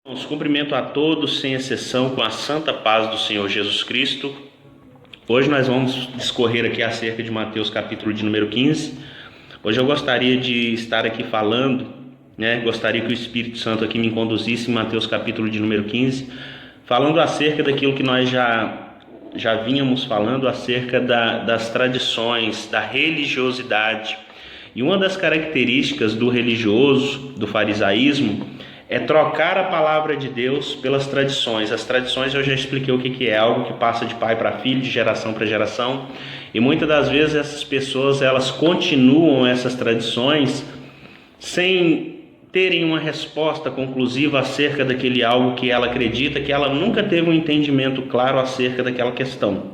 Os cumprimento a todos, sem exceção, com a santa paz do Senhor Jesus Cristo. Hoje nós vamos discorrer aqui acerca de Mateus capítulo de número 15. Hoje eu gostaria de estar aqui falando, gostaria que o Espírito Santo aqui me conduzisse em Mateus capítulo de número 15, falando acerca daquilo que nós já vínhamos falando, acerca das tradições, da religiosidade. E uma das características do religioso, do farisaísmo, é trocar a palavra de Deus pelas tradições. As tradições eu já expliquei o que é, algo que passa de pai para filho, de geração para geração, e muitas das vezes essas pessoas elas continuam essas tradições sem terem uma resposta conclusiva acerca daquele algo que ela acredita, que ela nunca teve um entendimento claro acerca daquela questão.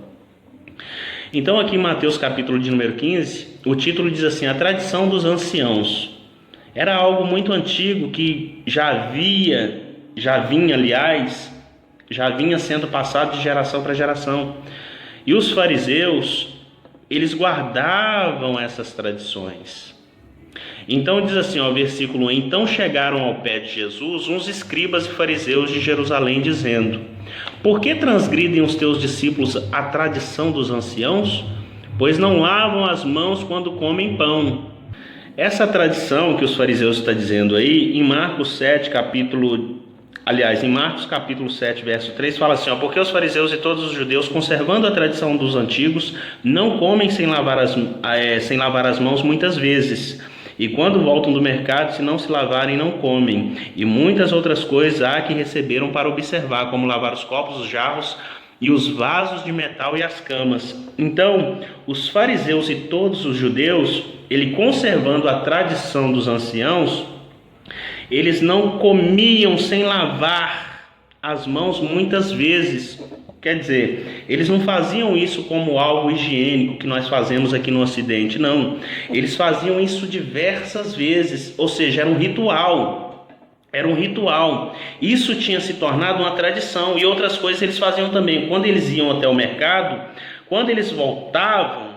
Então aqui em Mateus capítulo de número 15, o título diz assim: a tradição dos anciãos. Era algo muito antigo que já vinha sendo passado de geração para geração. E os fariseus, eles guardavam essas tradições. Então diz assim, versículo 1: então chegaram ao pé de Jesus uns escribas e fariseus de Jerusalém, dizendo: por que transgridem os teus discípulos a tradição dos anciãos? Pois não lavam as mãos quando comem pão. Essa tradição que os fariseus estão dizendo aí, em Marcos capítulo 7, verso 3, fala assim, porque os fariseus e todos os judeus, conservando a tradição dos antigos, não comem sem lavar as mãos muitas vezes. E quando voltam do mercado, se não se lavarem, não comem. E muitas outras coisas há que receberam para observar, como lavar os copos, os jarros e os vasos de metal e as camas. Então, os fariseus e todos os judeus, ele conservando a tradição dos anciãos, eles não comiam sem lavar as mãos muitas vezes. Quer dizer, eles não faziam isso como algo higiênico que nós fazemos aqui no Ocidente, não. Eles faziam isso diversas vezes, ou seja, era um ritual. Era um ritual. Isso tinha se tornado uma tradição. E outras coisas eles faziam também. Quando eles iam até o mercado, quando eles voltavam,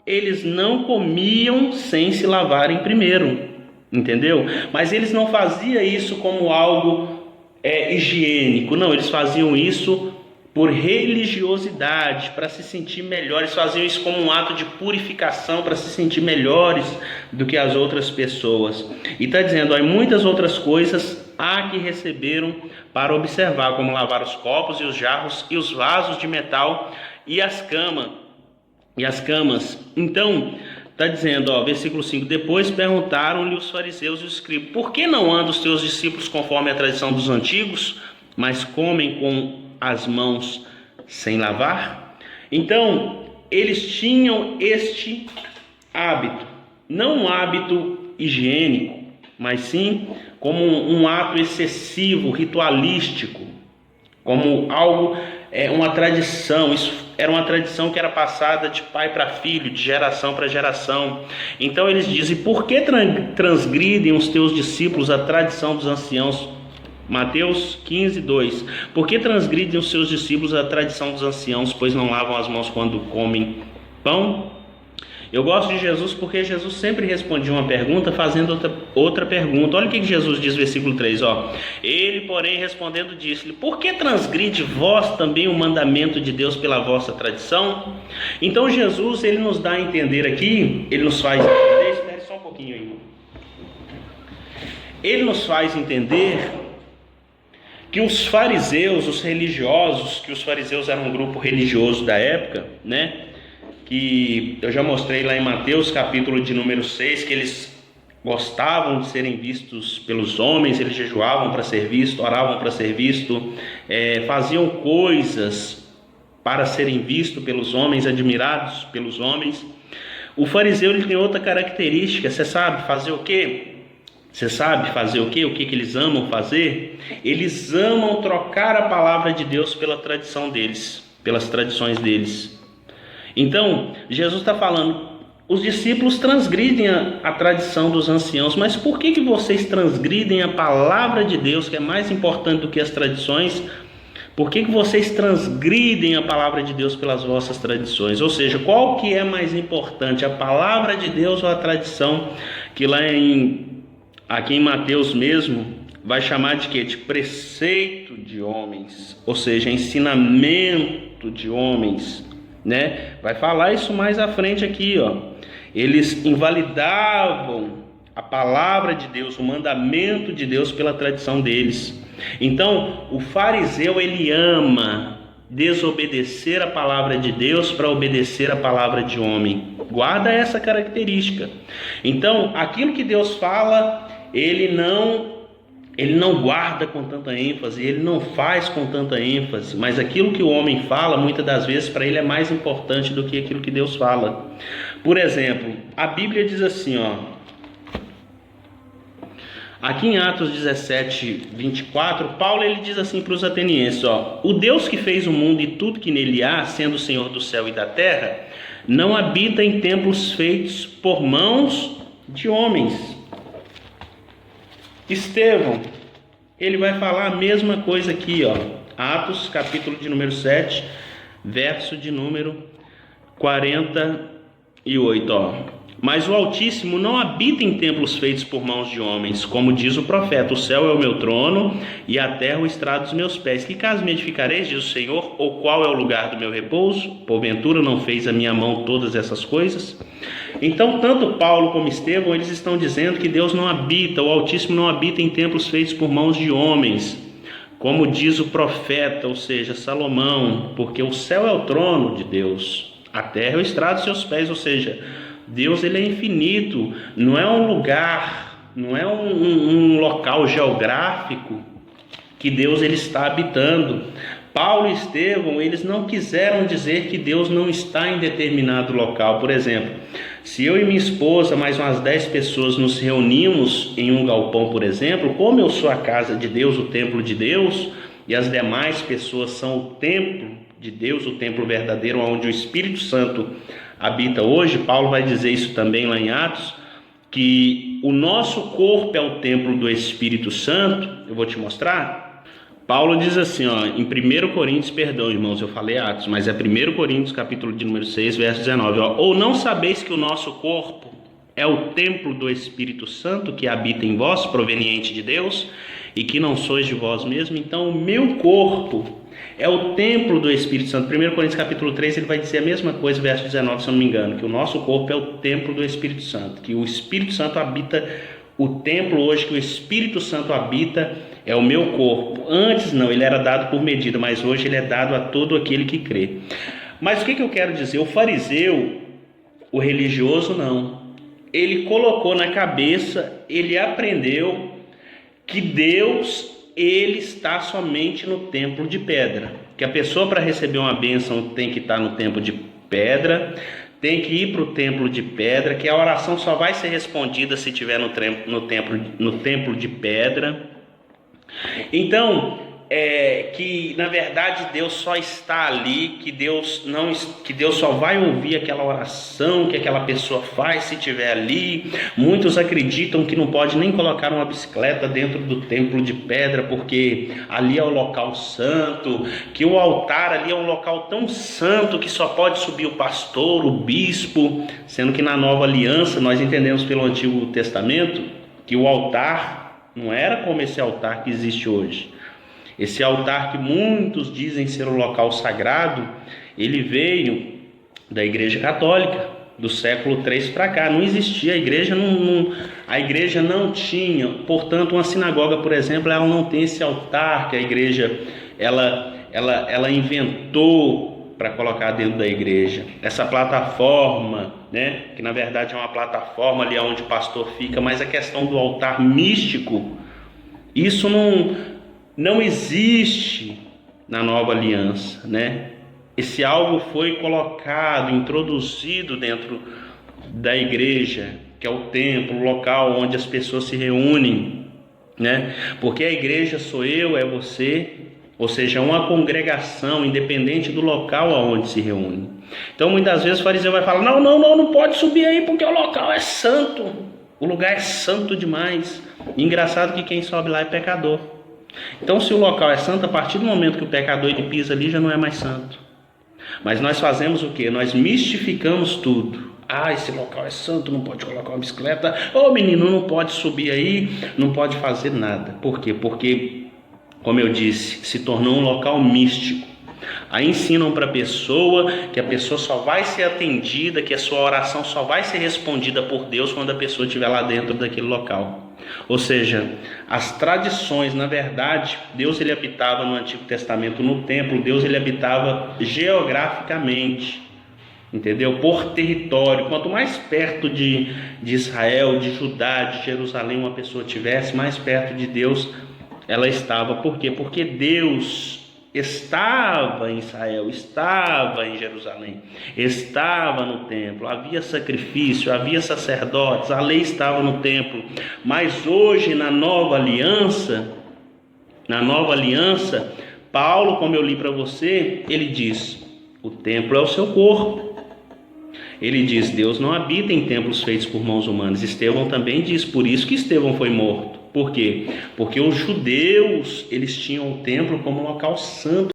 eles não comiam sem se lavarem primeiro. Entendeu? Mas eles não faziam isso como algo higiênico. Não, eles faziam isso por religiosidade, para se sentir melhores. Faziam isso como um ato de purificação, para se sentir melhores do que as outras pessoas. E está dizendo, muitas outras coisas há que receberam para observar, como lavar os copos e os jarros e os vasos de metal e as camas. Então, está dizendo, versículo 5, depois perguntaram-lhe os fariseus e os escribas: por que não andam os teus discípulos conforme a tradição dos antigos, mas comem com as mãos sem lavar? Então, eles tinham este hábito, não um hábito higiênico, mas sim como um ato excessivo, ritualístico, como algo, uma tradição. Isso era uma tradição que era passada de pai para filho, de geração para geração. Então eles dizem: por que transgridem os teus discípulos a tradição dos anciãos? Mateus 15, 2. Por que transgridem os seus discípulos a tradição dos anciãos, pois não lavam as mãos quando comem pão? Eu gosto de Jesus porque Jesus sempre respondia uma pergunta fazendo outra pergunta. Olha o que Jesus diz, versículo 3. Ele, porém, respondendo, disse-lhe: por que transgride vós também o mandamento de Deus pela vossa tradição? Então Jesus, ele nos dá a entender aqui, ele nos faz entender, espere só um pouquinho aí. Ele nos faz entender que os fariseus, os religiosos, que os fariseus eram um grupo religioso da época, que eu já mostrei lá em Mateus capítulo de número 6, que eles gostavam de serem vistos pelos homens, eles jejuavam para ser visto, oravam para ser visto, faziam coisas para serem vistos pelos homens, admirados pelos homens. O fariseu, ele tem outra característica. Você sabe fazer o quê? Você sabe fazer o quê? O que eles amam fazer? Eles amam trocar a palavra de Deus pela tradição deles, pelas tradições deles. Então, Jesus está falando, os discípulos transgridem a tradição dos anciãos, mas por que vocês transgridem a palavra de Deus, que é mais importante do que as tradições? Por que vocês transgridem a palavra de Deus pelas vossas tradições? Ou seja, qual que é mais importante, a palavra de Deus ou a tradição? Que aqui em Mateus mesmo, vai chamar de quê? De preceito de homens, ou seja, ensinamento de homens, né? Vai falar isso mais à frente aqui, ó. Eles invalidavam a palavra de Deus, o mandamento de Deus pela tradição deles. Então, o fariseu, ele ama desobedecer a palavra de Deus para obedecer a palavra de homem. Guarda essa característica. Então, aquilo que Deus fala, ele não guarda com tanta ênfase, ele não faz com tanta ênfase, mas aquilo que o homem fala, muitas das vezes, para ele é mais importante do que aquilo que Deus fala. Por exemplo, a Bíblia diz assim, ó, aqui em Atos 17, 24, Paulo ele diz assim para os atenienses, ó, o Deus que fez o mundo e tudo que nele há, sendo o Senhor do céu e da terra, não habita em templos feitos por mãos de homens. Estevão, ele vai falar a mesma coisa aqui, ó, Atos, capítulo de número 7, verso de número 48, ó. Mas o Altíssimo não habita em templos feitos por mãos de homens, como diz o profeta, o céu é o meu trono e a terra o estrado dos meus pés. Que casa me edificareis, diz o Senhor, ou qual é o lugar do meu repouso? Porventura não fez a minha mão todas essas coisas? Então, tanto Paulo como Estevão, eles estão dizendo que Deus não habita, o Altíssimo não habita em templos feitos por mãos de homens, como diz o profeta, ou seja, Salomão, porque o céu é o trono de Deus, a terra é o estrado dos seus pés, ou seja, Deus ele é infinito, não é um lugar, não é um local geográfico que Deus ele está habitando. Paulo e Estevão, eles não quiseram dizer que Deus não está em determinado local. Por exemplo, se eu e minha esposa, mais umas 10 pessoas, nos reunimos em um galpão, por exemplo, como eu sou a casa de Deus, o templo de Deus, e as demais pessoas são o templo de Deus, o templo verdadeiro, onde o Espírito Santo habita hoje, Paulo vai dizer isso também lá em Atos, que o nosso corpo é o templo do Espírito Santo. Eu vou te mostrar. Paulo diz assim, ó, em 1 Coríntios, perdão, irmãos, eu falei Atos, mas é 1 Coríntios, capítulo de número 6, verso 19, ó, ou não sabeis que o nosso corpo é o templo do Espírito Santo que habita em vós, proveniente de Deus, e que não sois de vós mesmos? Então, o meu corpo é o templo do Espírito Santo. 1 Coríntios capítulo 3, ele vai dizer a mesma coisa, verso 19, se eu não me engano, que o nosso corpo é o templo do Espírito Santo, que o Espírito Santo habita o templo hoje, que o Espírito Santo habita é o meu corpo. Antes não, ele era dado por medida, mas hoje ele é dado a todo aquele que crê. Mas o que eu quero dizer? O fariseu, o religioso não. Ele colocou na cabeça, ele aprendeu que Deus ele está somente no templo de pedra, que a pessoa para receber uma bênção tem que estar no templo de pedra, tem que ir para o templo de pedra, que a oração só vai ser respondida se estiver no templo de pedra. Então, que na verdade Deus só está ali, que Deus só vai ouvir aquela oração que aquela pessoa faz se estiver ali. Muitos acreditam que não pode nem colocar uma bicicleta dentro do templo de pedra, porque ali é o local santo, que o altar ali é um local tão santo que só pode subir o pastor, o bispo, sendo que na nova aliança nós entendemos pelo Antigo Testamento que o altar não era como esse altar que existe hoje. Esse altar que muitos dizem ser o local sagrado, ele veio da Igreja Católica, do século III para cá. Não existia, a igreja não tinha, portanto, uma sinagoga, por exemplo, ela não tem esse altar que a igreja ela inventou para colocar dentro da igreja. Essa plataforma, né, que na verdade é uma plataforma ali onde o pastor fica, mas a questão do altar místico, isso não existe na nova aliança, né? Esse algo foi colocado, introduzido dentro da igreja, que é o templo, o local onde as pessoas se reúnem, né? Porque a igreja sou eu, é você, ou seja, é uma congregação, independente do local aonde se reúne. Então muitas vezes o fariseu vai falar, não pode subir aí porque o local é santo, o lugar é santo demais. E engraçado que quem sobe lá é pecador. Então se o local é santo, a partir do momento que o pecador ele pisa ali, já não é mais santo. Mas nós fazemos o quê? Nós mistificamos tudo. esse local é santo, não pode colocar uma bicicleta. Ô menino, não pode subir aí, não pode fazer nada. Por quê? Porque, como eu disse, se tornou um local místico. Aí ensinam para a pessoa que a pessoa só vai ser atendida, que a sua oração só vai ser respondida por Deus quando a pessoa estiver lá dentro daquele local. Ou seja, as tradições, na verdade, Deus ele habitava no Antigo Testamento no templo, Deus ele habitava geograficamente, entendeu? Por território. Quanto mais perto de Israel, de Judá, de Jerusalém uma pessoa tivesse, mais perto de Deus ela estava. Por quê? Porque Deus estava em Israel, estava em Jerusalém, estava no templo, havia sacrifício, havia sacerdotes, a lei estava no templo. Mas hoje na nova aliança, Paulo, como eu li para você, ele diz: o templo é o seu corpo. Ele diz: Deus não habita em templos feitos por mãos humanas. Estevão também diz: por isso que Estevão foi morto. Por quê? Porque os judeus, eles tinham o templo como local santo.